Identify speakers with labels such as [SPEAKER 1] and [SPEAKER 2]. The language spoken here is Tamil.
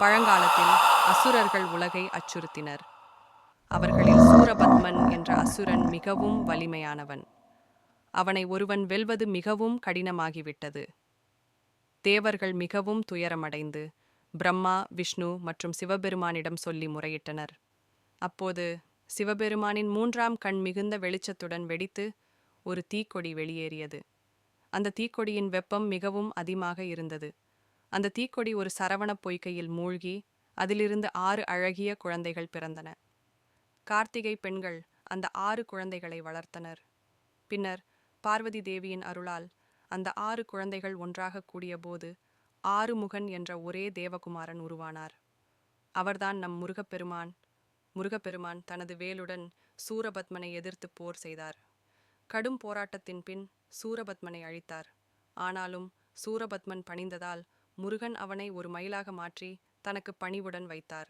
[SPEAKER 1] பழங்காலத்தில் அசுரர்கள் உலகை அச்சுறுத்தினர். அவர்களில் சூரபத்மன் என்ற அசுரன் மிகவும் வலிமையானவன். அவனை ஒருவன் வெல்வது மிகவும் கடினமாகிவிட்டது. தேவர்கள் மிகவும் துயரமடைந்து பிரம்மா, விஷ்ணு மற்றும் சிவபெருமானிடம் சொல்லி முறையிட்டனர். அப்போது சிவபெருமானின் மூன்றாம் கண் மிகுந்த வெளிச்சத்துடன் வெடித்து ஒரு தீக்கொடி வெளியேறியது. அந்த தீக்கொடியின் வெப்பம் மிகவும் அதிகமாக இருந்தது. அந்த தீக்கொடி ஒரு சரவணப் பொய்கையில் மூழ்கி அதிலிருந்து 6 அழகிய குழந்தைகள் பிறந்தன. கார்த்திகை பெண்கள் அந்த 6 குழந்தைகளை வளர்த்தனர். பின்னர் பார்வதி தேவியின் அருளால் அந்த 6 குழந்தைகள் ஒன்றாக கூடியபோது ஆறுமுகன் என்ற ஒரே தேவகுமாரன் உருவானார். அவர்தான் நம் முருகப்பெருமான். முருகப்பெருமான் தனது வேலுடன் சூரபத்மனை எதிர்த்து போர் செய்தார். கடும் போராட்டத்தின் பின் சூரபத்மனை அழித்தார். ஆனாலும் சூரபத்மன் பணிந்ததால் முருகன் அவனை ஒரு மயிலாக மாற்றி தனக்கு பணிவுடன் வைத்தார்.